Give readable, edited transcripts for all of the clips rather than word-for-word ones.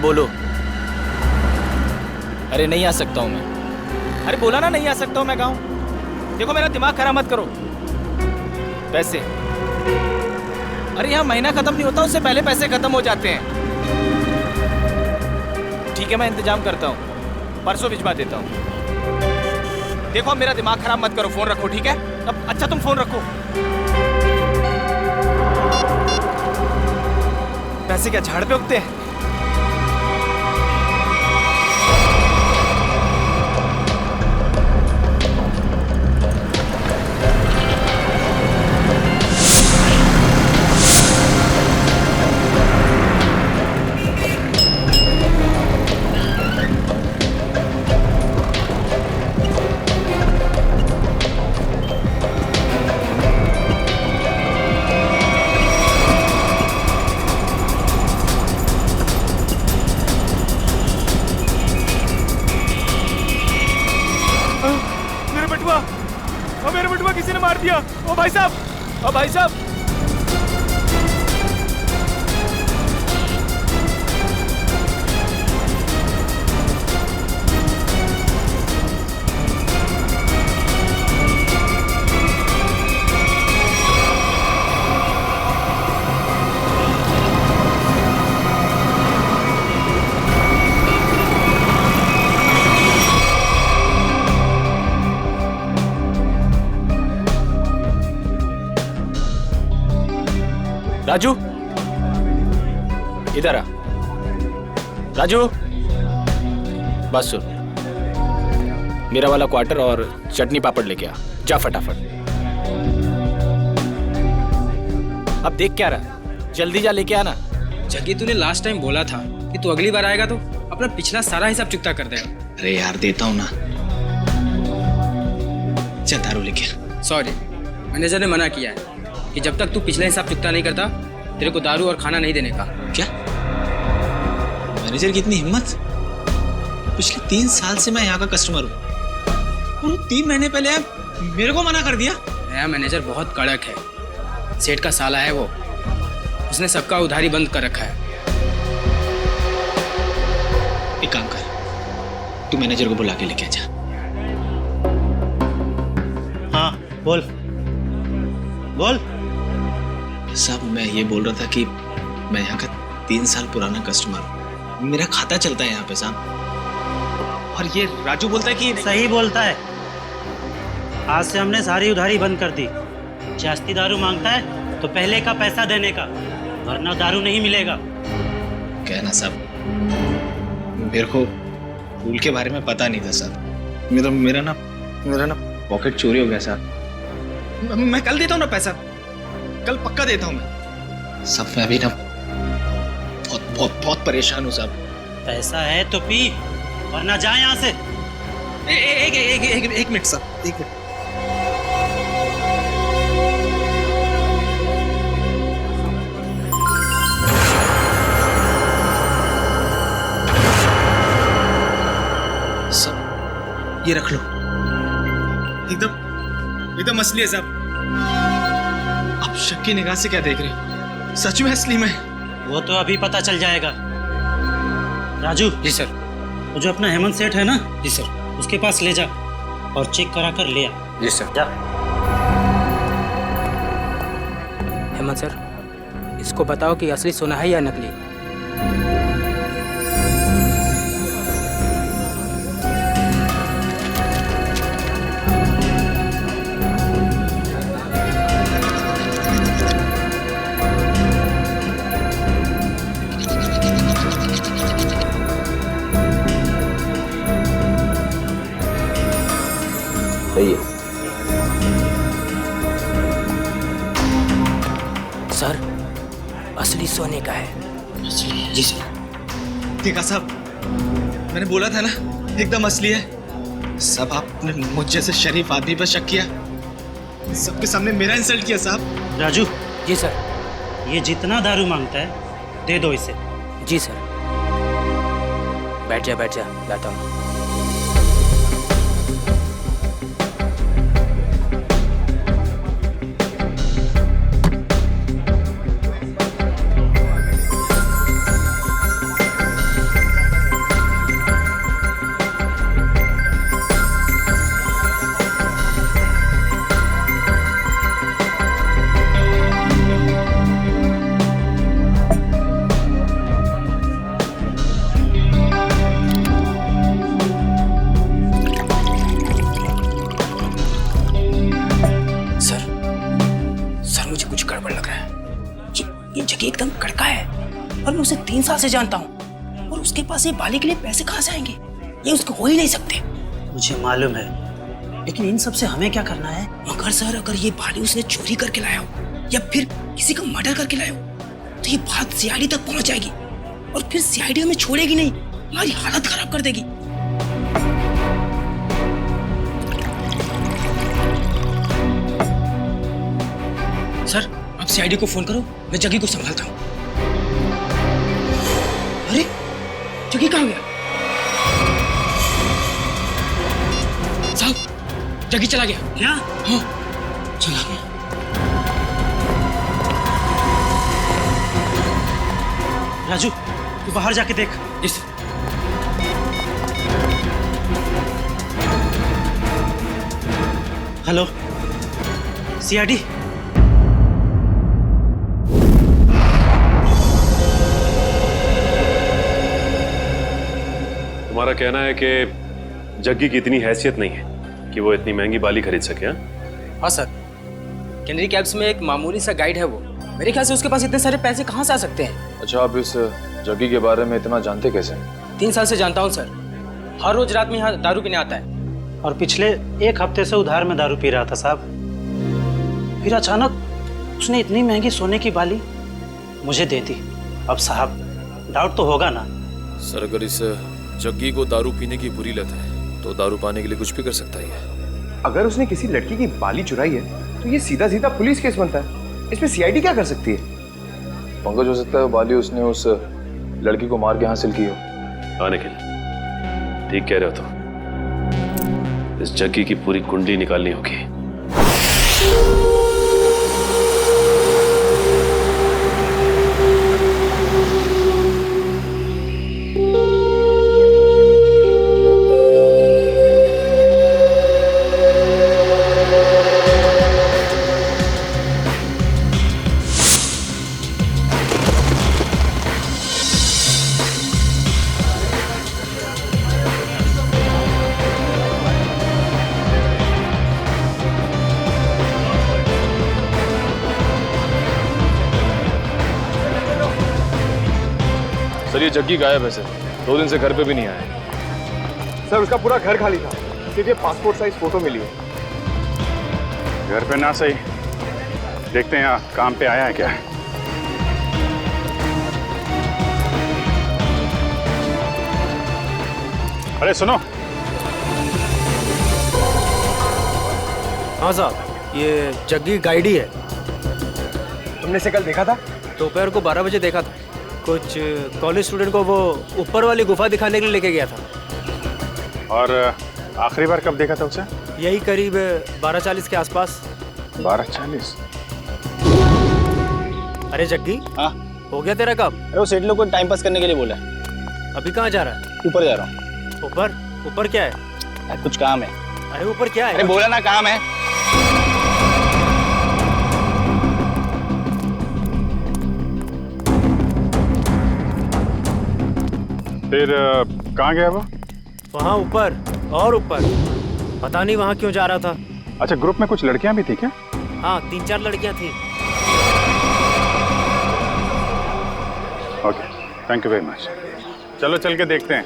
बोलो। अरे नहीं आ सकता हूँ मैं। अरे बोला ना नहीं आ सकता हूँ मैं गाँव। देखो मेरा दिमाग खराब मत करो। पैसे, अरे यहाँ महीना खत्म नहीं होता उससे पहले पैसे खत्म हो जाते हैं। ठीक है मैं इंतजाम करता हूँ, परसों भिजवा देता हूँ। देखो मेरा दिमाग खराब मत करो, फोन रखो ठीक है। अब अच्छा तुम फोन रखो। पैसे क्या झाड़ पे उगते हैं? मेरे बटुआ किसी ने मार दिया। ओ भाई साहब, ओ भाई साहब। राजू इधर आ। राजू बस सुन, मेरा वाला क्वार्टर और चटनी पापड़ लेके आ, जा फटाफट। अब देख क्या रहा, जल्दी जा लेके आना। जग्गी तूने लास्ट टाइम बोला था कि तू अगली बार आएगा तो अपना पिछला सारा हिसाब चुकता कर देगा। अरे यार देता हूँ ना, चल दारू लेके आ। सॉरी, मैनेजर ने मना किया है कि जब तक तू पिछला हिसाब चुकता नहीं करता तेरे को दारू और खाना नहीं देने का। क्या मैनेजर की इतनी हिम्मत? पिछले 3 साल से मैं यहाँ का कस्टमर हूँ और 3 महीने पहले मेरे को मना कर दिया। नया मैनेजर बहुत कड़क है, सेठ का साला है वो, उसने सबका उधारी बंद कर रखा है। एक काम कर, तू मैनेजर को बुला के लेके जा। हाँ बोल बोल। साहब मैं ये बोल रहा था कि मैं यहाँ का 3 साल पुराना कस्टमर हूँ, मेरा खाता चलता है यहाँ पे साहब। और ये राजू बोलता है कि सही बोलता है, आज से हमने सारी उधारी बंद कर दी। जास्ती दारू मांगता है तो पहले का पैसा देने का, वरना दारू नहीं मिलेगा। क्या ना साहब, मेरे को फूल के बारे में पता नहीं था साहब। मेरा ना पॉकेट चोरी हो गया साहब। मैं कल देता हूँ ना पैसा, कल पक्का देता हूँ मैं। सब मैं अभी ना बहुत परेशान हूँ साहब। पैसा है तो पी, वरना जा यहाँ से। एक मिनट साहब, एक मिनट। सब ये रख लो, एकदम असली है साहब। आप शक की निगाह से क्या देख रहे हैं? सच में असली में? वो तो अभी पता चल जाएगा। राजू। जी सर। वो जो अपना हेमंत सेठ है ना, जी सर, उसके पास ले जा और चेक करा कर ले आ। जी सर। जा। हेमंत सर, इसको बताओ कि असली सोना है या नकली। सही है सर, असली सोने का है। जी सर। देखा साहब, मैंने बोला था ना एकदम असली है। सब आपने मुझ जैसे शरीफ आदमी पर शक किया, सबके सामने मेरा इंसल्ट किया साहब। राजू। जी सर। ये जितना दारू मांगता है दे दो इसे। जी सर। बैठ जा, लाता हूँ। और मैं उसे 3 साल से जानता हूँ, और उसके पास ये बाली के लिए पैसे कहाँ से आएंगे? ये उसको हो ही नहीं सकते। मुझे मालूम है, लेकिन इन सब से हमें क्या करना है? मगर सर, अगर ये बाली उसने चोरी करके लाया हो या फिर किसी का मर्डर करके लाया हो, तो ये बात सीआईडी तक पहुंच जाएगी, और फिर सीआईडी हमें छोड़ेगी नहीं, हमारी हालत खराब कर देगी। सर, आप सीआईडी को फोन करो, मैं जग्गी को संभालता हूँ। अरे, जग्गी कहाँ गया? साहब, जग्गी चला गया। क्या? हाँ, चला गया। राजू, तू बाहर जाके देख। इस हेलो, सीआईडी। तुम्हारा कहना है कि जग्गी की इतनी हैसियत नहीं है कि वो इतनी महंगी बाली खरीद सके? हाँ सर, कैनरी कैब्स में एक मामूली सा गाइड है वो। मेरे ख्याल से उसके पास इतने सारे पैसे कहाँ से आ सकते हैं? अच्छा, आप इस जग्गी के बारे में इतना जानते कैसे? 3 साल से जानता हूँ सर। हर रोज रात में यहाँ दारू पीने आता है। और पिछले 1 हफ्ते से उधार में दारू पी रहा था साहब। फिर अचानक उसने इतनी महंगी सोने की बाली मुझे दे दी। अब साहब, डाउट तो होगा ना? सर, अगर इस जग्गी को दारू पीने की बुरी लत है तो दारू पाने के लिए कुछ भी कर सकता है। अगर उसने किसी लड़की की बाली चुराई है तो ये सीधा सीधा पुलिस केस बनता है। इसमें सीआईडी क्या कर सकती है? पंकज, हो सकता है वो बाली उसने उस लड़की को मार के हासिल की हो। हाँ निखिल, ठीक कह रहे हो तुम। इस जग्गी की पूरी कुंडली निकालनी होगी। सर, ये जग्गी गायब है सर। 2 दिन से घर पे भी नहीं आया। सर, उसका पूरा घर खाली था, सिर्फ ये पासपोर्ट साइज फोटो मिली है। घर पे ना सही, देखते हैं यहाँ काम पे आया है क्या। अरे सुनो। हाँ साहब, ये जग्गी गाइड ही है। तुमने इसे कल देखा था? दोपहर को 12 बजे देखा था। कुछ कॉलेज स्टूडेंट को वो ऊपर वाली गुफा दिखाने के लिए लेके गया था। और आखिरी बार कब देखा था उसे? यही करीब 12:40 के आसपास। 12:40? अरे जग्गी, हाँ, हो गया तेरा काम? अरे वो सेठ लोग को टाइम पास करने के लिए बोला है। अभी कहाँ जा रहा है? ऊपर जा रहा हूँ। ऊपर? ऊपर क्या है? कुछ काम है। अरे ऊपर क्या है? अरे बोला ना, काम है। फिर कहाँ गया वो? वहाँ ऊपर और ऊपर, पता नहीं वहाँ क्यों जा रहा था। अच्छा, ग्रुप में कुछ लड़कियां भी थी क्या? हाँ, 3-4 लड़कियाँ थी। Okay, thank you very much. चलो चल के देखते हैं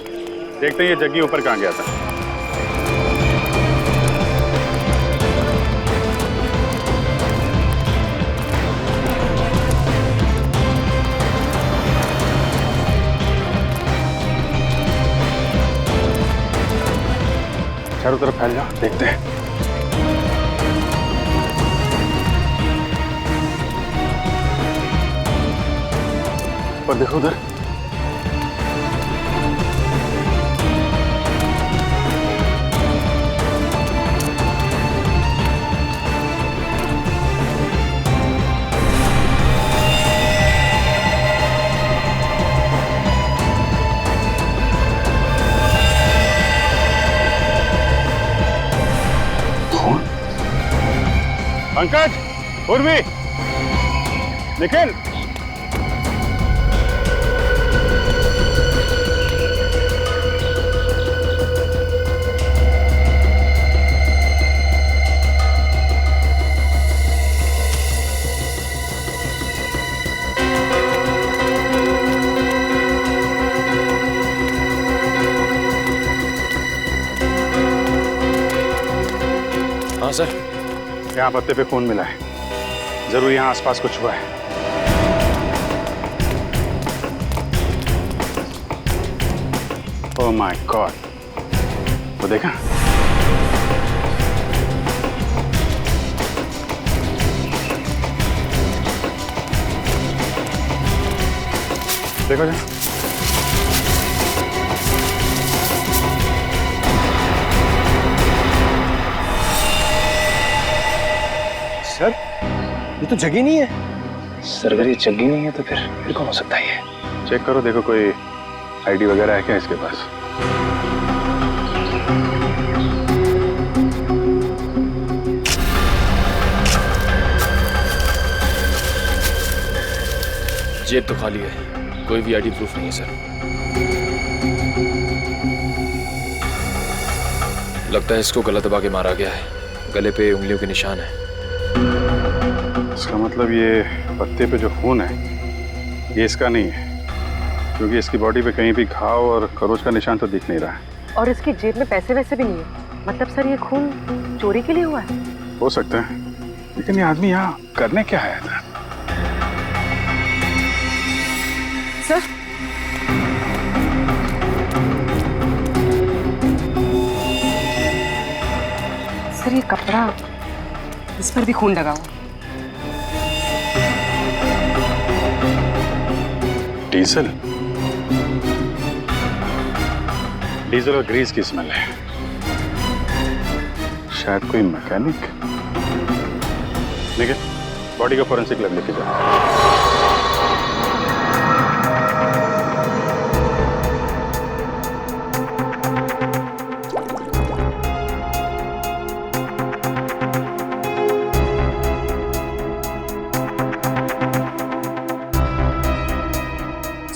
ये जग्गी ऊपर कहाँ गया था। चारों तरफ फैल जाओ, देखते हैं। पर देखो उधर। पंकज, उर्वी, निखिल, हाँ सर। यहाँ पत्ते पे खून मिला है, जरूर यहाँ आसपास कुछ हुआ है। ओह माय गॉड, वो देखा? देखो जा। सर ये तो जगह नहीं है। सर अगर ये जग्गी नहीं है तो फिर कौन हो सकता है ये? चेक करो, देखो कोई आईडी वगैरह है क्या इसके पास? जेब तो खाली है, कोई भी आईडी प्रूफ नहीं है सर। लगता है इसको गला दबा के मारा गया है, गले पे उंगलियों के निशान है। इसका मतलब ये पत्ते पे जो खून है ये इसका नहीं है, क्योंकि इसकी बॉडी पे कहीं भी घाव और खरोच का निशान तो दिख नहीं रहा है। और इसकी जेब में पैसे वैसे भी नहीं है। मतलब सर ये खून चोरी के लिए हुआ है? हो सकता है, लेकिन ये आदमी यहाँ करने क्या आया था? सर सर ये कपड़ा, इस पर भी खून लगा हुआ। डीजल, डीजल और ग्रीस की स्मेल है। शायद कोई मैकेनिक। ठीक है, बॉडी का फोरेंसिक लैब लेके जाओ।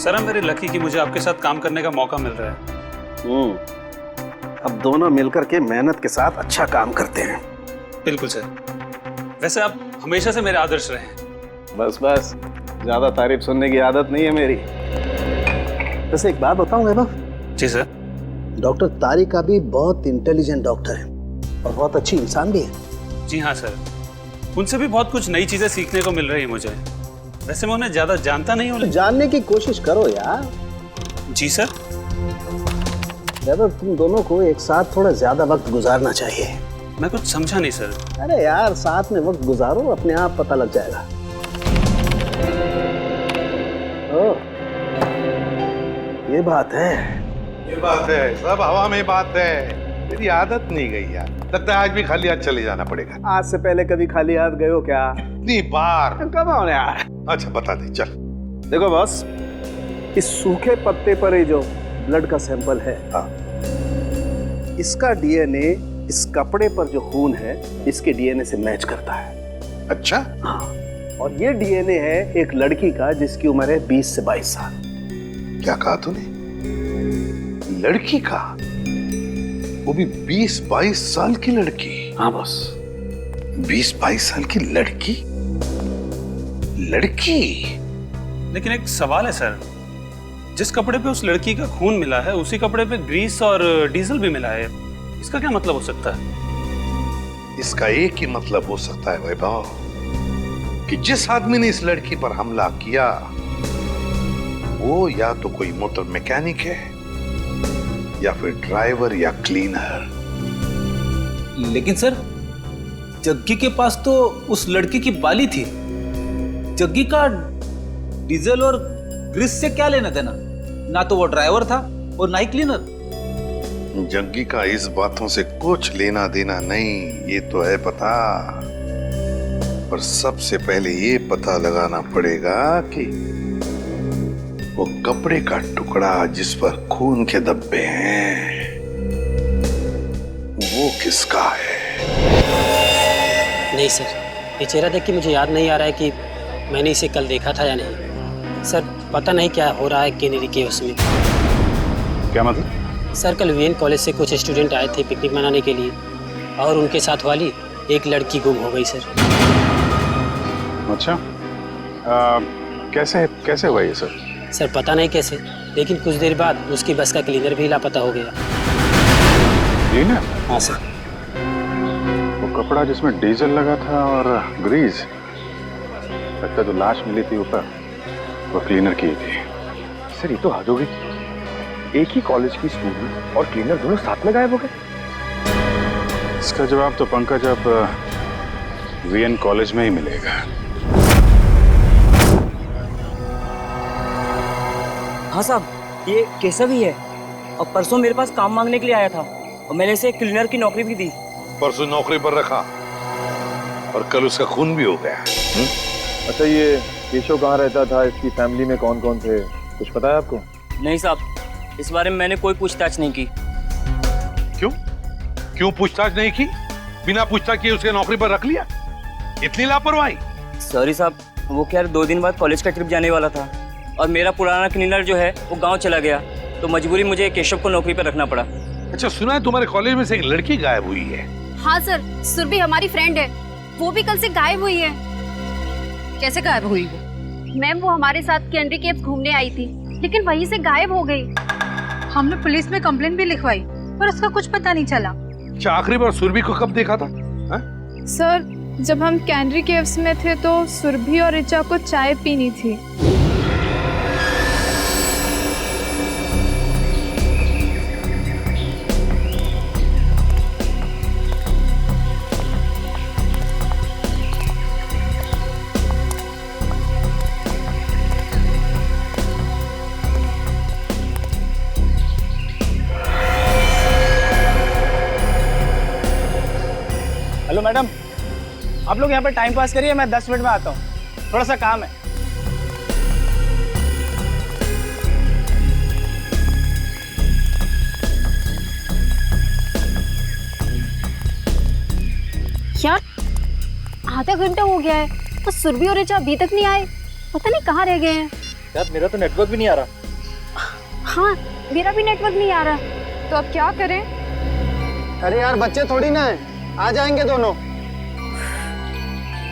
सर I'm very lucky कि मुझे आपके साथ काम करने का मौका मिल रहा है। अब दोनों मिलकर के मेहनत के साथ अच्छा काम करते हैं। बिल्कुल सर। वैसे आप हमेशा से मेरे आदर्श रहे हैं। बस बस, ज्यादा तारीफ सुनने की आदत नहीं है मेरी। वैसे एक बात बताऊं वैभव? जी सर। डॉक्टर तारिक भी बहुत इंटेलिजेंट डॉक्टर है और बहुत अच्छी इंसान भी है। जी हाँ सर, उनसे भी बहुत कुछ नई चीजें सीखने को मिल रही है मुझे। वैसे मैं उन्हें ज्यादा जानता नहीं हूँ। तो जानने की कोशिश करो यार। जी सर। वैभव, तुम दोनों को एक साथ थोड़ा ज्यादा वक्त गुजारना चाहिए। मैं कुछ समझा नहीं सर। अरे यार, साथ में वक्त गुजारो, अपने आप पता लग जाएगा। ओ, ये बात है। ये बात है, सब हवा में बात है। मेरी आदत नहीं गई यार, लगता है आज भी खाली हाथ चले जाना पड़ेगा। आज से पहले कभी खाली हाथ गए हो क्या? इतनी बार। कब आओ यार। अच्छा बता दे, चल। देखो बॉस, इस सूखे पत्ते पर ये जो ब्लड का सैंपल है, इसका डीएनए इस कपड़े पर जो खून है इसके डीएनए से मैच करता है। अच्छा? हाँ, और ये डीएनए है एक लड़की का जिसकी उम्र है 20 से 22 साल। क्या कहा तूने? लड़की का? वो भी 20-22 साल की लड़की? हाँ बॉस। 20-22 साल की लड़की? लड़की? लेकिन एक सवाल है सर, जिस कपड़े पे उस लड़की का खून मिला है उसी कपड़े पे ग्रीस और डीजल भी मिला है। इसका क्या मतलब हो सकता है? इसका एक ही मतलब हो सकता है वैभव, कि जिस आदमी ने इस लड़की पर हमला किया वो या तो कोई मोटर मैकेनिक है या फिर ड्राइवर या क्लीनर। लेकिन सर, जग्गी के पास तो उस लड़की की बाली थी। जग्गी का डीजल और ग्रीस से क्या लेना देना? ना तो वो ड्राइवर था और ना ही क्लीनर। जग्गी का इस बातों से कुछ लेना देना नहीं, ये तो है पता। पर सबसे पहले ये पता लगाना पड़ेगा कि वो कपड़े का टुकड़ा जिस पर खून के धब्बे हैं वो किसका है। नहीं सर, ये चेहरा देख के मुझे याद नहीं आ रहा है कि मैंने इसे कल देखा था या नहीं। सर पता नहीं क्या हो रहा है केनेरी के उसमें। क्या मतलब? सर कल वीएन कॉलेज से कुछ स्टूडेंट आए थे पिकनिक मनाने के लिए और उनके साथ वाली एक लड़की गुम हो गई सर। अच्छा, कैसे हुआ ये सर? सर पता नहीं कैसे, लेकिन कुछ देर बाद उसकी बस का क्लीनर भी लापता हो गया। क्लीनर? हाँ सर। वो कपड़ा जिसमें डीजल लगा था और ग्रीस, लगता जो लाश मिली थी ऊपर वो क्लीनर की थी। सर ये तो हद हो गई। एक ही कॉलेज की स्टूडेंट और क्लीनर दोनों साथ में गायब हो गए। इसका जवाब तो पंकज अब वीएन कॉलेज में ही मिलेगा। हाँ साहब, ये केशव ही है और परसों मेरे पास काम मांगने के लिए आया था और मैंने इसे क्लीनर की नौकरी भी दी। परसों नौकरी पर रखा और कल उसका खून भी हो गया। अच्छा ये केशव कहाँ रहता था, इसकी फैमिली में कौन कौन थे, कुछ पता है आपको? नहीं साहब, इस बारे में मैंने कोई पूछताछ नहीं की। क्यों पूछताछ नहीं की? बिना पूछताछ किए उसके नौकरी पर रख लिया? इतनी लापरवाही? सॉरी साहब, वो क्या 2 दिन बाद कॉलेज का ट्रिप जाने वाला था और मेरा पुराना क्लीनर जो है वो गांव चला गया, तो मजबूरी मुझे केशव को नौकरी पर रखना पड़ा। अच्छा, सुना है तुम्हारे कॉलेज में से एक लड़की गायब हुई है? हाँ सर, सुरभि हमारी फ्रेंड है, वो भी कल से गायब हुई है। कैसे गायब हुई वो? मैम वो हमारे साथ कैंडी केव्स घूमने आई थी, लेकिन वहीं से गायब हो गई। हमने पुलिस में कंप्लेंट भी लिखवाई पर उसका कुछ पता नहीं चला। अच्छा, आखिरी बार सुरभि को कब देखा था? सर जब हम कैंडी केव्स में थे तो सुरभि और ऋचा को चाय पीनी थी। हेलो मैडम, आप लोग यहाँ पर टाइम पास करिए, मैं 10 मिनट में आता हूँ, थोड़ा सा काम है। यार आधा घंटा हो गया है तो सुरभि और ऋचा अभी तक नहीं आए, पता नहीं कहाँ रह गए हैं। यार मेरा तो नेटवर्क भी नहीं आ रहा। हाँ मेरा भी नेटवर्क नहीं आ रहा, तो अब क्या करें? अरे यार बच्चे थोड़ी ना है, आ जाएंगे दोनों।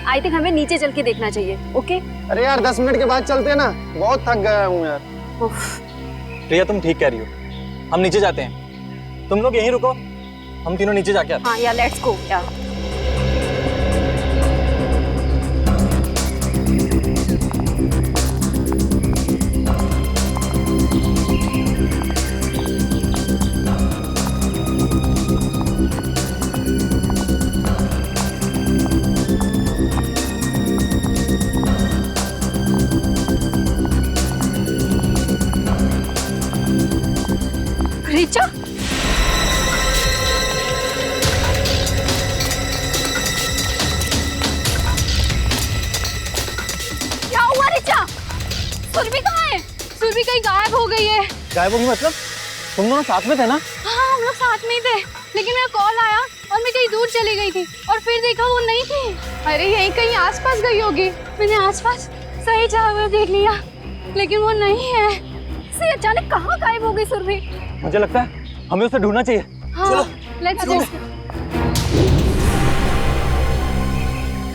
आई थिंक हमें नीचे चल के देखना चाहिए। ओके अरे यार 10 मिनट के बाद चलते हैं ना, बहुत थक गया हूँ यार। प्रिया तुम ठीक कह रही हो, हम नीचे जाते हैं, तुम लोग यहीं रुको, हम तीनों नीचे जाके आते हैं। हाँ यार लेट्स गो यार। ऋचा, क्या हुआ ऋचा? सुरभि कहाँ है? सुरभि कहीं गायब हो गई है। गायब होगी मतलब? तुम दोनों साथ में थे ना? हाँ हम लोग साथ में ही थे, लेकिन मेरा कॉल आया और मैं कहीं दूर चली गई थी और फिर देखा वो नहीं थी। अरे यहीं कहीं आसपास गई होगी। मैंने आसपास सही जगह देख लिया लेकिन वो नहीं है। से अचानक कहाँ गायब हो गई सुरभि? मुझे लगता है हमें उसे ढूंढना चाहिए। हाँ, लेट्स गो।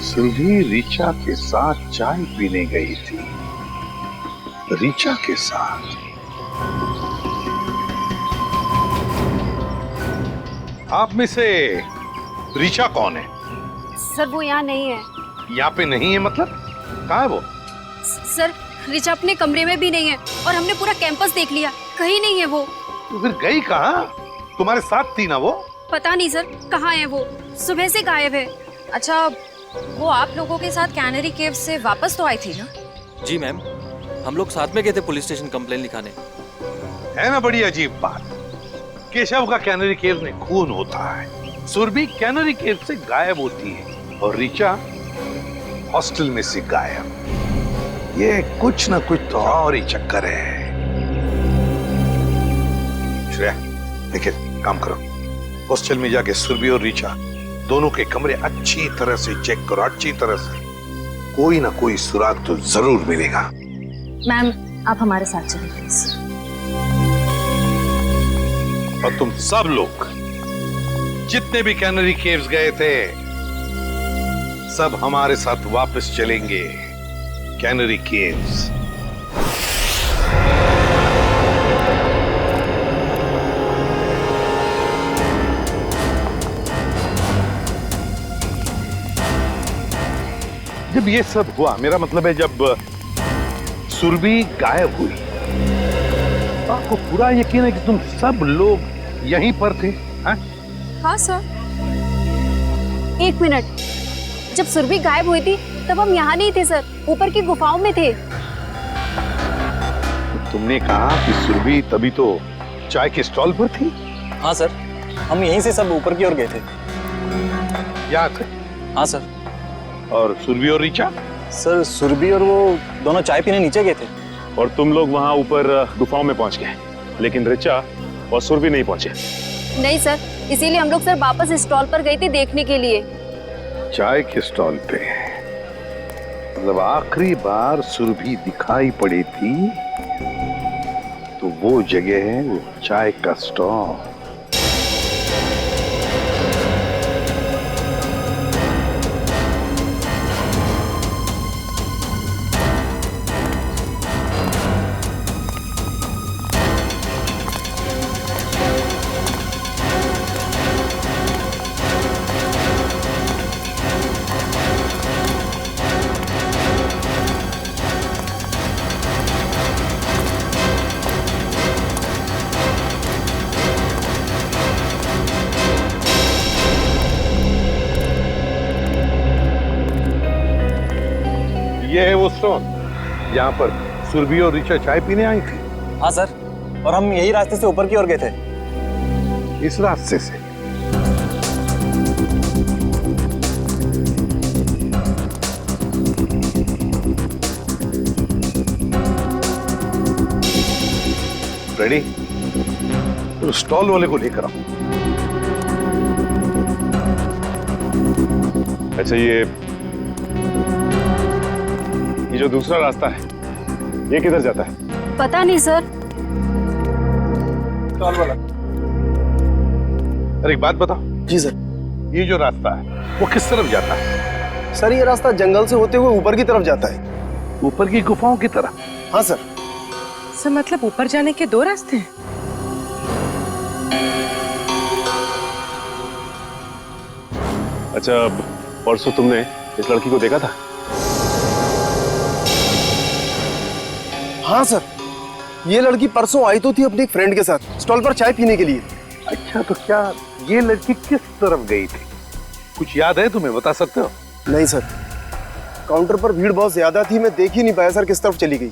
सुरभि ऋचा के साथ चाय पीने गई थी। ऋचा के साथ? आप में से ऋचा कौन है? सर वो यहाँ नहीं है। यहाँ पे नहीं है मतलब? कहाँ है वो? सर ऋचा अपने कमरे में भी नहीं है और हमने पूरा कैंपस देख लिया, कहीं नहीं है वो। तो फिर गई कहाँ? तुम्हारे साथ थी ना वो? पता नहीं सर कहाँ है वो, सुबह से गायब है। अच्छा वो आप लोगों के साथ कैनरी केव से वापस तो आई थी ना? जी मैम, हम लोग साथ में गए थे पुलिस स्टेशन कंप्लेन लिखाने। है ना बड़ी अजीब बात। केशव का कैनरी केव में खून होता है, सुरभि कैनरी केव से गायब होती है और ऋचा हॉस्टल में से गायब। ये कुछ ना कुछ तो और ही चक्कर है। श्रेया, निखिल काम करो, हॉस्टल में जाके सुरभि और ऋचा दोनों के कमरे अच्छी तरह से चेक करो, अच्छी तरह से। कोई ना कोई सुराग तो जरूर मिलेगा। मैम आप हमारे साथ चलिए प्लीज। और तुम सब लोग जितने भी कैनरी केव्स गए थे सब हमारे साथ वापस चलेंगे कैनरी केव्स। जब ये सब हुआ, मेरा मतलब है जब सुरभि गायब हुई, आपको पूरा यकीन है कि तुम सब लोग यहीं पर थे? हाँ सर। 1 मिनट, जब सुरभि गायब हुई थी तब हम यहाँ नहीं थे सर, ऊपर की गुफाओं में थे। तुमने कहा कि सुरभि तभी तो चाय के स्टॉल पर थी? हाँ सर, हम यहीं से सब ऊपर की ओर गए थे। यहाँ थे? हाँ सर। और सुरभि और ऋचा? सर सुरभि और वो दोनों चाय पीने नीचे गए थे। और तुम लोग वहां ऊपर गुफाओं में पहुंच गए, लेकिन ऋचा और सुरभि नहीं पहुंचे? नहीं सर, इसीलिए हम लोग सर वापस स्टॉल पर गए थे देखने के लिए। चाय के स्टॉल पे? मतलब आखिरी बार सुरभि दिखाई पड़ी थी तो वो जगह है वो चाय का स्टॉल। ये है वो स्टॉल यहाँ पर सुरभि और ऋचा चाय पीने आई थी? हाँ सर, और हम यही रास्ते से ऊपर की ओर गए थे। इस रास्ते से? रेडी? तो स्टॉल वाले को लेकर आओ। अच्छा, ये जो दूसरा रास्ता है ये किधर जाता है? पता नहीं सर। स्टॉल वाला, अरे एक बात बताओ। जी सर। ये जो रास्ता है वो किस तरफ जाता है? सर ये रास्ता जंगल से होते हुए ऊपर की तरफ जाता है। ऊपर की गुफाओं की तरफ? हाँ सर। सर मतलब ऊपर जाने के 2 रास्ते हैं? अच्छा, परसों तुमने इस लड़की को देखा था? हाँ सर, ये लड़की परसों आई तो थी अपनी एक फ्रेंड के साथ स्टॉल पर चाय पीने के लिए। अच्छा, तो क्या ये लड़की किस तरफ गई थी? कुछ याद है तुम्हें, बता सकते हो? नहीं सर, काउंटर पर भीड़ बहुत ज्यादा थी, मैं देख ही नहीं पाया सर किस तरफ चली गई।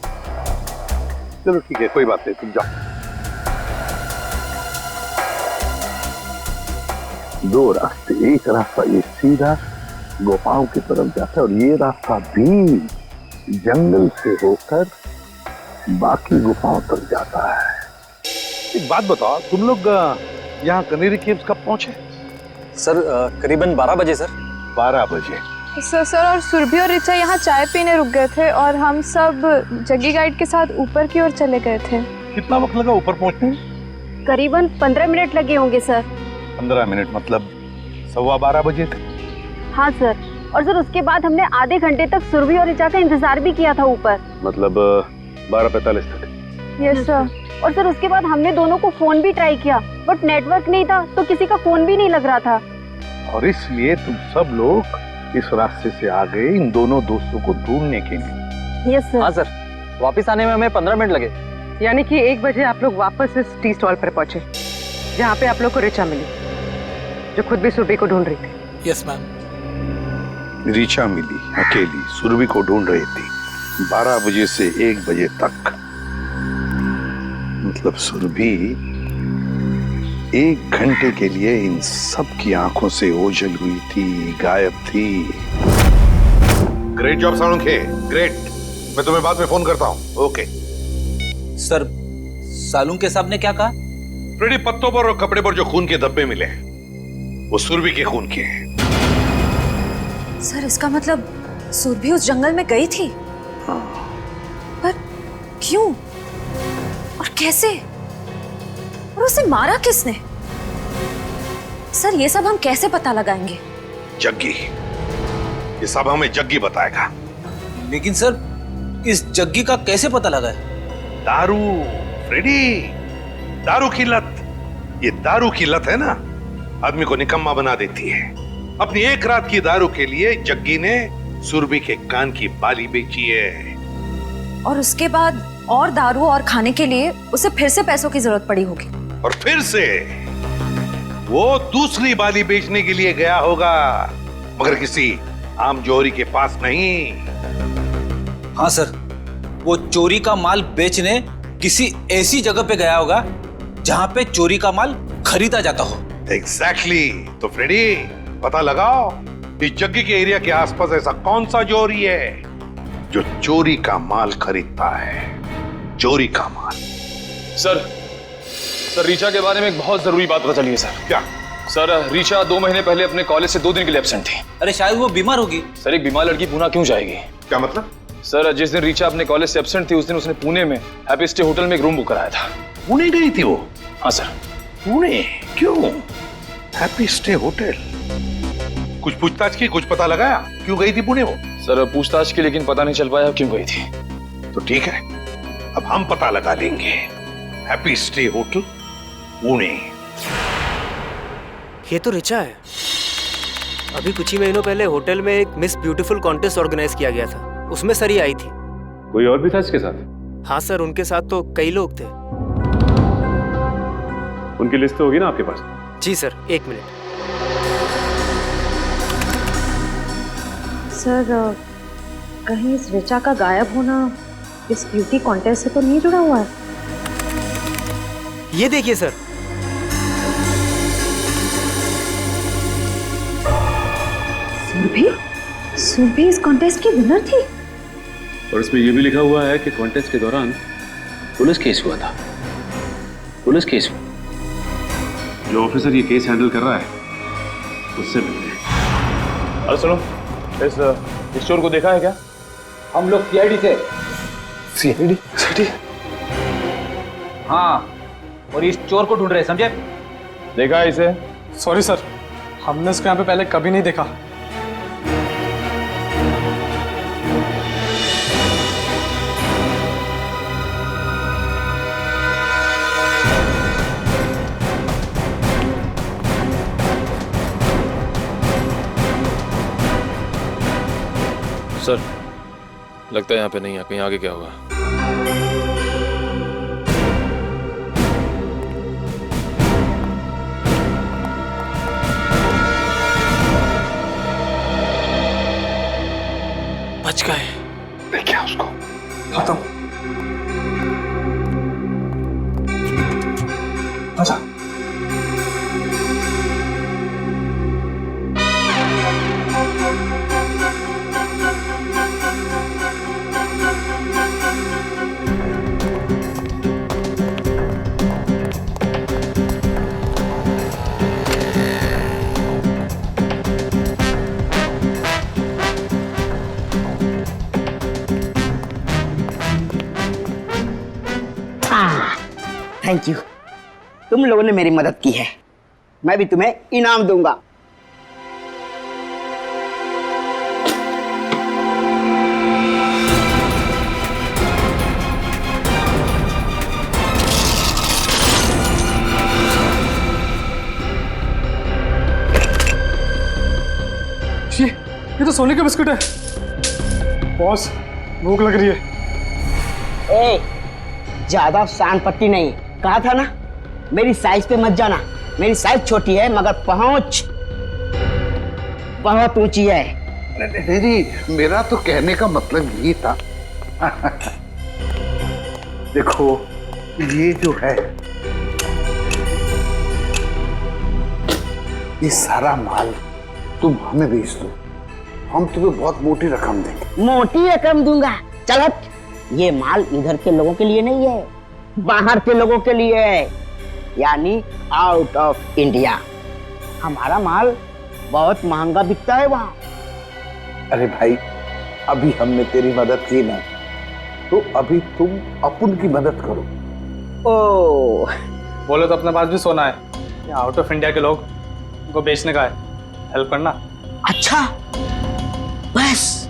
चलो ठीक है, कोई बात नहीं, तुम जाओ। 2 रास्ते, एक रास्ता ये सीधा गुफाओं की तरफ जाता है और ये रास्ता भी जंगल से होकर बाकी गुफाओं तक जाता है। एक बात बताओ, तुम लोग यहाँ कनेरी केव्स कब पहुंचे? सर करीबन 12 बजे सर। 12 बजे? सर और सुरभि और ऋचा यहाँ चाय पीने रुक गए थे और हम सब जग्गी गाइड के साथ ऊपर की ओर चले गए थे। कितना वक्त लगा ऊपर पहुंचने में? करीबन 15 मिनट लगे होंगे सर। 15 मिनट मतलब 12:15 बजे थे? हाँ सर, और सर उसके बाद हमने आधे घंटे तक सुरभि और ऋचा का इंतजार भी किया था ऊपर। मतलब 12:45 तक? Yes sir. और सर उसके बाद हमने दोनों को फोन भी ट्राई किया, बट नेटवर्क नहीं था तो किसी का फोन भी नहीं लग रहा था। और इसलिए तुम सब लोग इस रास्ते से आ गए इन दोनों दोस्तों को ढूंढने के लिए? Yes sir. हाँ सर, वापस आने में हमें 15 मिनट लगे। यानी कि 1 बजे आप लोग वापस इस टी स्टॉल पर पहुंचे जहाँ पे आप लोग को ऋचा मिली, जो खुद भी सुरभि को ढूंढ रही थी। Yes ma'am. ऋचा मिली अकेली, सुरभि को ढूंढ रही थी 12 बजे से 1 बजे तक। मतलब सुरभि 1 घंटे के लिए इन सब की आंखों से ओझल हुई थी, गायब थी। Great job Salunkhe, great. मैं तुम्हें बाद में फोन करता हूँ। Okay sir. सालुंखे साहब ने क्या कहा? फ्रेडी, पत्तों पर और कपड़े पर जो खून के धब्बे मिले वो सुरभि के खून के हैं। सर इसका मतलब सुरभि उस जंगल में गई थी? पर क्यों और कैसे, और उसे मारा किसने? सर ये सब हम कैसे पता लगाएंगे? जग्गी, ये सब हमें जग्गी बताएगा। लेकिन सर इस जग्गी का कैसे पता लगा है? दारू फ्रेडी, दारू की लत। ये दारू की लत है ना, आदमी को निकम्मा बना देती है। अपनी 1 रात की दारू के लिए जग्गी ने सुरभि के कान की बाली बेची है। और उसके बाद और दारू और खाने के लिए उसे फिर से पैसों की जरूरत पड़ी होगी। और फिर से वो दूसरी बाली बेचने के लिए गया होगा, मगर किसी आम जौहरी के पास नहीं। हाँ सर, वो चोरी का माल बेचने किसी ऐसी जगह पे गया होगा जहां पे चोरी का माल खरीदा जाता हो। एग्जैक्टली। तो फ्रेडी, पता लगाओ इस जग्गी के एरिया के आसपास ऐसा कौन सा जौहरी है जो चोरी का माल खरीदता है। चोरी का माल। सर रीचा के बारे में एक बहुत जरूरी बात पता चली है सर। क्या? सर रीचा 2 महीने पहले अपने कॉलेज से 2 दिन के लिए एब्सेंट थी। अरे शायद वो बीमार होगी। सर एक बीमार लड़की पुणे क्यों जाएगी? क्या मतलब? सर जिस दिन रीचा अपने कॉलेज से एब्सेंट थी उस दिन उसने पुणे में हैप्पी स्टे होटल में एक रूम बुक कराया था। पुणे गई थी वो? हाँ सर। पुणे क्यों? Happy stay hotel? कुछ पूछताछ की, कुछ पता लगाया क्यों गई थी पुणे वो? सर पूछताछ की, लेकिन पता नहीं चल पाया क्यों गई थी। तो ठीक है, अब हम पता लगा लेंगे। Happy stay hotel Pune. ये तो ऋचा है। अभी कुछ ही महीनों पहले होटल में एक मिस ब्यूटीफुल कॉन्टेस्ट ऑर्गेनाइज किया गया था, उसमें सरी आई थी। कोई और भी था इसके साथ? हाँ सर, उनके साथ तो कई लोग थे। उनकी लिस्ट तो होगी ना आपके पास? जी सर, 1 मिनट। सर, कहीं इस ऋचा का गायब होना इस ब्यूटी कॉन्टेस्ट से तो नहीं जुड़ा हुआ है? ये देखिए सर। सुरभि इस कॉन्टेस्ट की विनर थी। और इसमें यह भी लिखा हुआ है कि कॉन्टेस्ट के दौरान पुलिस केस हुआ था। पुलिस केस हुआ। जो ऑफिसर ये केस हैंडल कर रहा है उससे मिलते हैं। अरे सुनो, इस चोर को देखा है क्या? हम लोग सीआईडी से। सीआईडी? हाँ, और इस चोर को ढूंढ रहे, समझे? देखा है इसे? सॉरी सर, हमने इसको यहाँ पे पहले कभी नहीं देखा। सर लगता है यहाँ पे नहीं है, कहीं आगे क्या होगा? बच गए। देखिए उसको। खत्म। अच्छा। थैंक यू, तुम लोगों ने मेरी मदद की है, मैं भी तुम्हें इनाम दूंगा। ये तो सोने का बिस्कुट है। बॉस, भूख लग रही है। ए, ज्यादा शान पट्टी नहीं, कहा था ना मेरी साइज पे मत जाना। मेरी साइज छोटी है मगर पहुंच बहुत ऊंची है। नहीं, मेरा तो कहने का मतलब ये था। देखो ये जो है, ये सारा माल तुम हमें बेच दो, हम तुम्हें बहुत मोटी रकम देंगे। मोटी रकम दूंगा? चल हट। ये माल इधर के लोगों के लिए नहीं है, बाहर के लोगों के लिए है, यानी आउट ऑफ इंडिया। हमारा माल बहुत महंगा बिकता है वहां। अरे भाई, अभी हमने तेरी मदद की ना, तो अभी तुम अपन की मदद करो। ओ, बोले तो अपने पास भी सोना है, आउट ऑफ इंडिया के लोग उनको बेचने का है, हेल्प करना। अच्छा, बस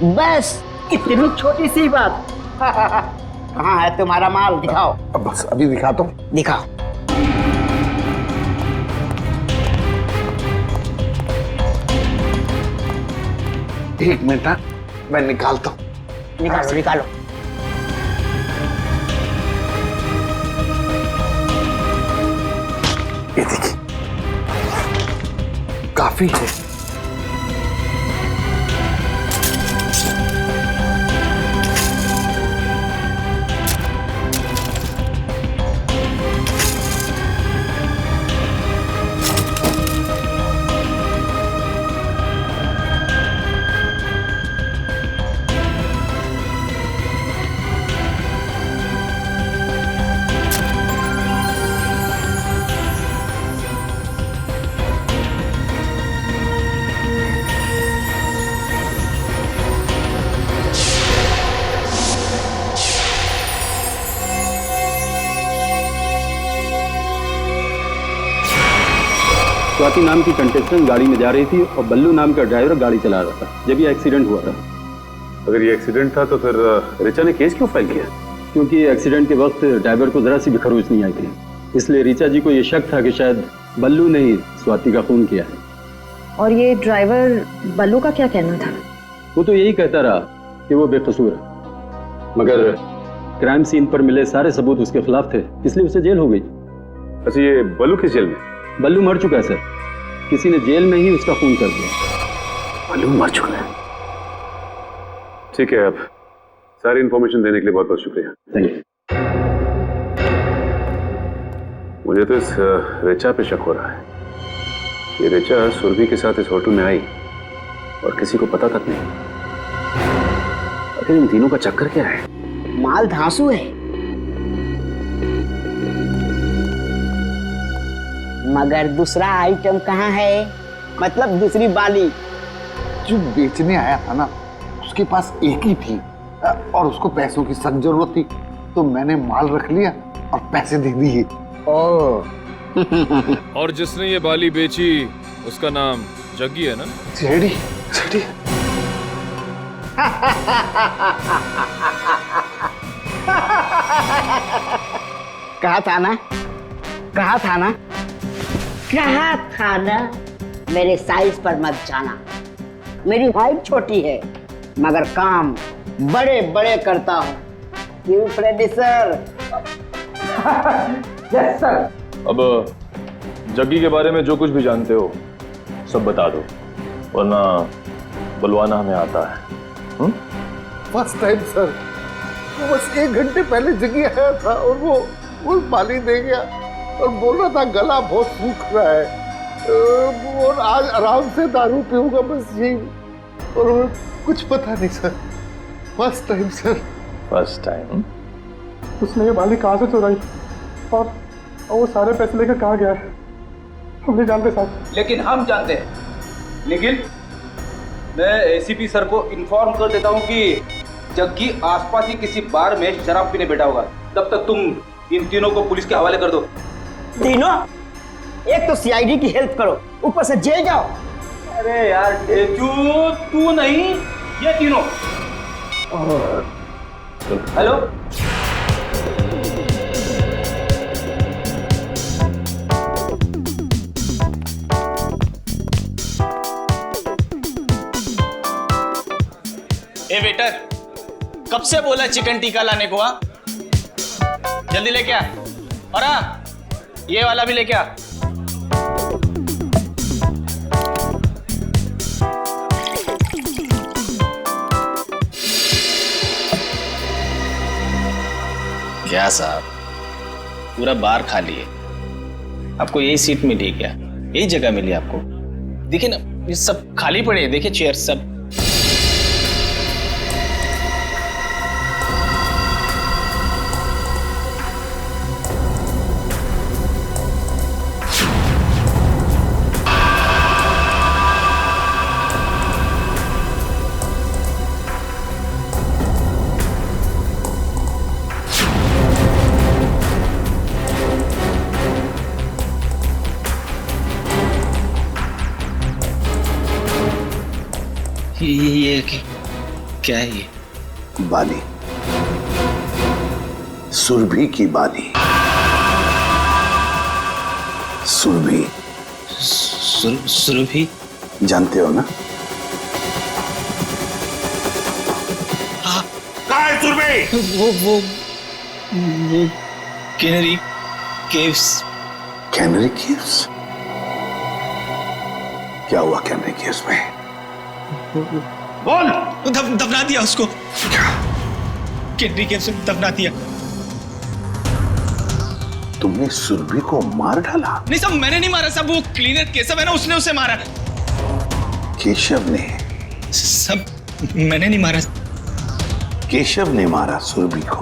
बस इतनी छोटी सी बात। कहाँ है तुम्हारा माल, दिखाओ। अब बस अभी दिखा दो। दिखाओ। एक मिनट, मैं निकालता हूँ। निकालो निकालो। ये देखिए, काफी है। स्वाति नाम की कंटेस्टेंट गाड़ी में जा रही थी और बल्लू नाम का ड्राइवर गाड़ी चला रहा था जब ये एक्सीडेंट हुआ था। अगर ये एक्सीडेंट था तो फिर ऋचा ने केस क्यों फाइल किया? क्योंकि एक्सीडेंट के वक्त ड्राइवर को जरा सी भी खरोच नहीं आई थी, इसलिए ऋचा जी को ये शक था कि शायद बल्लू ने ही स्वाति का खून किया है। और ये ड्राइवर बल्लू का क्या कहना था? वो तो यही कहता रहा कि वो बेकसूर है, मगर क्राइम सीन पर मिले सारे सबूत उसके खिलाफ थे, इसलिए उसे जेल हो गई। अच्छा, ये बल्लू किस जेल में? बल्लू मर चुका है सर, किसी ने जेल में ही उसका खून कर दिया। बल्लू मर चुका है? ठीक है, अब सारी इंफॉर्मेशन देने के लिए बहुत बहुत शुक्रिया। Thank you. मुझे तो इस ऋचा पे शक हो रहा है। ये ऋचा सुरभि के साथ इस होटल में आई और किसी को पता तक नहीं। आखिर इन तीनों का चक्कर क्या है? माल धांसू है, मगर दूसरा आइटम कहाँ है? मतलब दूसरी बाली। जो बेचने आया था ना, उसके पास एक ही थी और उसको पैसों की सख्त जरूरत थी, तो मैंने माल रख लिया और पैसे दे दिए। और जिसने ये बाली बेची उसका नाम जग्गी है ना? JD, JD. कहा था ना, कहा था ना, कहा था ना, मेरे साइज पर मत जाना। मेरी हाइट छोटी है मगर काम बड़े बड़े करता हूँ। क्यों फ्रेडी सर? Yes sir. अब जग्गी के बारे में जो कुछ भी जानते हो सब बता दो, वरना बुलवाना हमें आता है। फर्स्ट टाइम सर, वो बस 1 घंटे पहले जगी आया था और वो बाली दे गया और बोल रहा था गला बहुत सूख रहा है और आज आराम से दारू पीऊंगा, बस यही। और कुछ पता नहीं sir, first time sir. First time? उसने ये बाली कहाँ से चुराई और वो सारे पैसे लेकर कहाँ गया है हम नहीं जानते साहब। लेकिन हम जानते हैं। निखिल, मैं एसीपी सर को इन्फॉर्म कर देता हूँ कि जग्गी आसपास ही किसी बार में शराब पीने बैठा होगा। तब तक तुम इन तीनों को पुलिस के हवाले कर दो। तीनों? एक तो सीआईडी की हेल्प करो, ऊपर से जेल जाओ। अरे यार ढेचू, तू नहीं, ये तीनों। हेलो, ए वेटर, कब से बोला चिकन टिक्का लाने को? आ जल्दी लेके आ। और ये वाला भी लेके आ। क्या साहब, पूरा बार खाली है। आपको यही सीट मिली क्या? यही जगह मिली आपको? देखिए ना, ये सब खाली पड़े हैं, देखिए चेयर सब। ये क्या है? ये बाली, सुरभि की बाली। सुरभि? सुरभि? जानते हो ना? वो कैनरी केव्स। Canary caves? क्या हुआ कैनरी केव्स में? बोल। दफना दिया उसको। कैनरी केव्स में दफना दिया। तुमने सुरभि को मार डाला? नहीं साहब, मैंने नहीं मारा साहब, वो क्लीनर केशव है ना, उसने उसे मारा। केशव ने? सब मैंने नहीं मारा। केशव ने मारा सुरभि को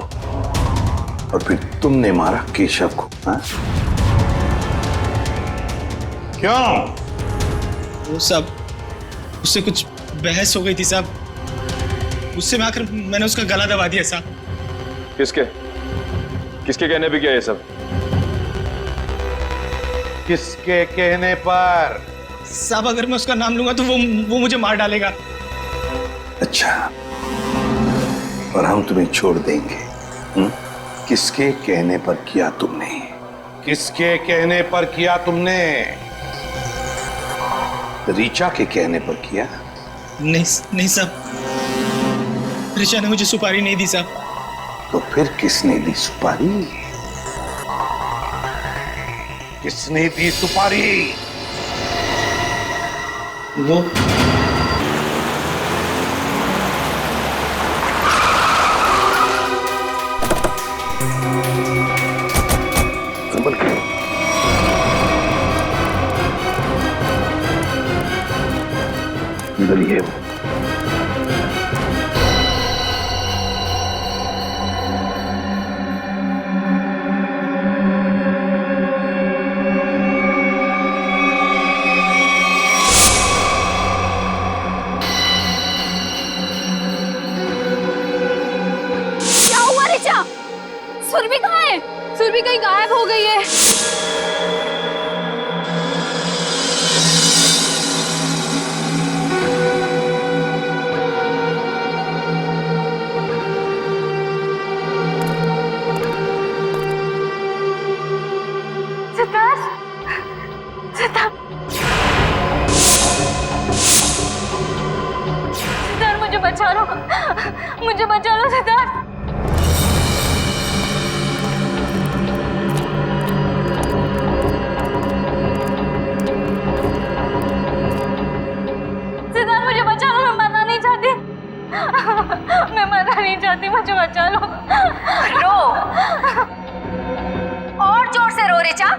और फिर तुमने मारा केशव को, हाँ? क्यों? वो सब उससे कुछ बहस हो गई थी साहब, उससे में आकर मैंने उसका गला दबा दिया साहब। किसके कहने पे किया ये सब? किसके कहने पर? साहब अगर मैं उसका नाम लूंगा तो वो मुझे मार डालेगा। अच्छा, और हम तुम्हें छोड़ देंगे? किसके कहने पर किया तुमने? किसके कहने पर किया तुमने? ऋचा के कहने पर किया? नहीं साहब, ऋचा ने मुझे सुपारी नहीं दी साहब। तो फिर किसने दी सुपारी? किसने दी सुपारी? वो अंदर ही है वो। क्या हुआ ऋचा? सुरभि कहाँ है? सुरभि कहीं गायब हो गई है। सिद्धार्थ, मुझे बचा लो, मुझे बचा लो सिद्धार्थ। सिद्धार्थ मुझे बचा लो, मैं मरना नहीं चाहती, मैं मरना नहीं चाहती, मुझे बचा लो। रो, और जोर से रो ऋचा।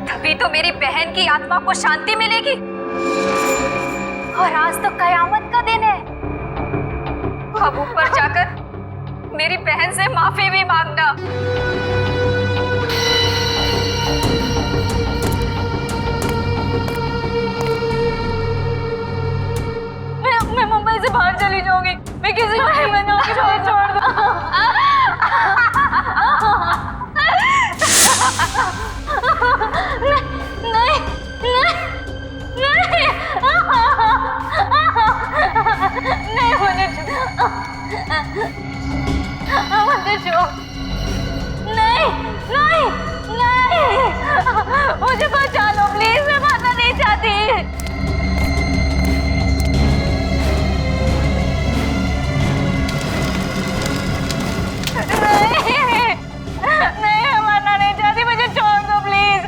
तभी तो मेरी बहन की आत्मा को शांति मिलेगी। और आज तो कयामत का दिन है। अब ऊपर जाकर मेरी बहन से माफी भी मांगना। मैं मुंबई से बाहर चली जाऊंगी, मैं किसी को नहीं बनाऊंगी, छोड़ दो। नहीं, मुझे मुझे बचा लो प्लीज, मैं मरना नहीं चाहती। नहीं, मैं मरना नहीं चाहती, मुझे छोड़ दो प्लीज।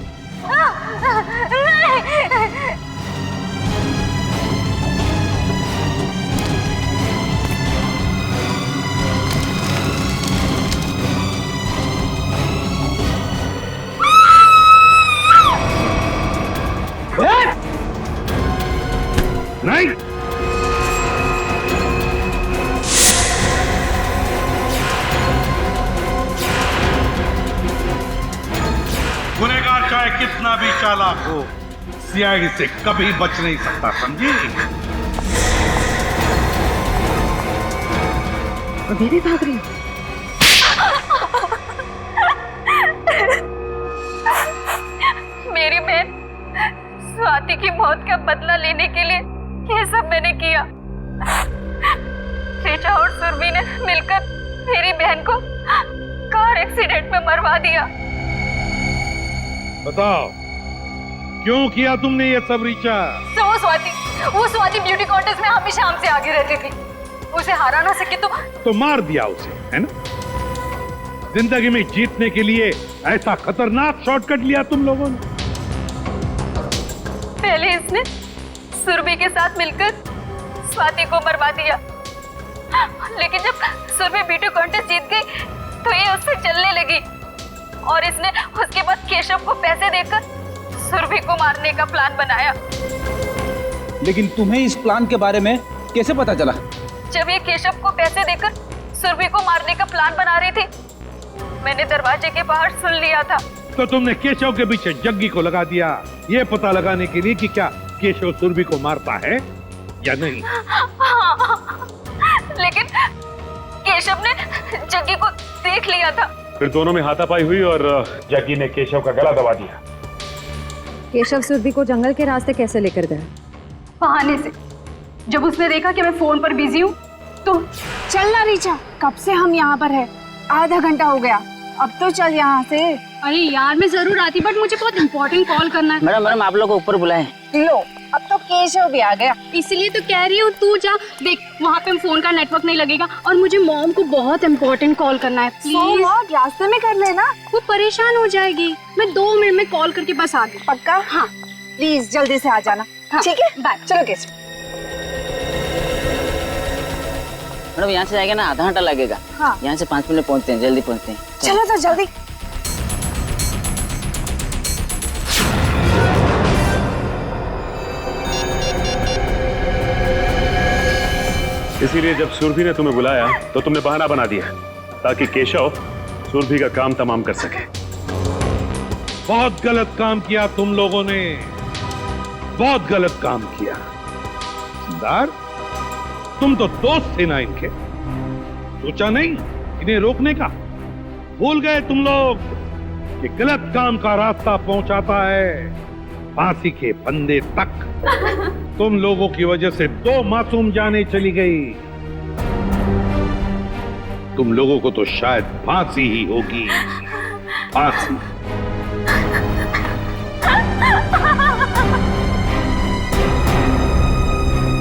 नहीं, गुनहगार चाहे कितना भी चालाक हो, सीआईडी से कभी बच नहीं सकता, समझी? अभी भी भाग रही हो? मेरी बहन स्वाति की मौत का बदला लेने के लिए ये सब मैंने किया। ऋचा और सुरभि ने मिलकर मेरी बहन को कार एक्सीडेंट में मरवा दिया। बताओ, क्यों किया तुमने ये सब ऋचा? स्वाति, वो स्वाति ब्यूटी कॉन्टेस्ट में हमेशा हमसे आगे रहती थी। उसे हरा ना सके तो मार दिया उसे, है ना? जिंदगी में जीतने के लिए ऐसा खतरनाक शॉर्टकट लिया तुम लोगों ने। पहले इसने सुरभि के साथ मिलकर स्वाति को मरवा दिया, लेकिन जब सुरभि ब्यूटी कॉन्टेस्ट जीत गई तो ये उससे चलने लगी और इसने उसके बाद केशव को पैसे देकर सुरभि को मारने का प्लान बनाया। लेकिन तुम्हें इस प्लान के बारे में कैसे पता चला? जब ये केशव को पैसे देकर सुरभि को मारने का प्लान बना रही थी, मैंने दरवाजे के बाहर सुन लिया था। तो तुमने केशव के पीछे जग्गी को लगा दिया, ये पता लगाने के लिए कि क्या केशव सुरभि को मारता है या नहीं? लेकिन केशव ने जग्गी को देख लिया था। फिर दोनों में हाथापाई हुई और जग्गी ने केशव का गला दबा दिया। केशव सुरभि को जंगल के रास्ते कैसे लेकर गया? बहाने से। जब उसने देखा कि मैं फोन पर बिजी हूँ तो चल ना रीचा, कब से हम यहाँ पर है, आधा घंटा हो गया, अब तो चल यहाँ से। अरे यार मैं जरूर आती, बट मुझे बहुत इम्पोर्टेंट कॉल करना है। मैडम आप लोग को ऊपर बुलाएं। लो अब तो केशव भी आ गया, इसलिए तो कह रही हूँ तू जा। देख वहाँ पे फोन का नेटवर्क नहीं लगेगा और मुझे मॉम को बहुत इम्पोर्टेंट कॉल करना है। प्लीज रास्ते में कर लेना, वो परेशान हो जाएगी। मैं 2 मिनट में कॉल करके बस आ गई। पक्का? हाँ प्लीज जल्दी से आ जाना। हाँ, ठीक है, बाय। चलो केशव। मैडम यहाँ से जाएगा ना आधा घंटा लगेगा। हाँ। यहाँ से 5 मिनट पहुँचते हैं, जल्दी पहुँचते हैं। चलो तो जल्दी। इसीलिए जब सुरभि ने तुम्हें बुलाया तो तुमने बहाना बना दिया ताकि केशव सुरभि का काम तमाम कर सके। बहुत गलत काम किया तुम लोगों ने, बहुत गलत काम किया। सिद्धार्थ, तुम तो दोस्त थे ना इनके, सोचा नहीं इन्हें रोकने का? भूल गए तुम लोग कि गलत काम का रास्ता पहुंचाता है फांसी के फंदे तक। तुम लोगों की वजह से 2 मासूम जानें चली गई। तुम लोगों को तो शायद फांसी ही होगी, फांसी।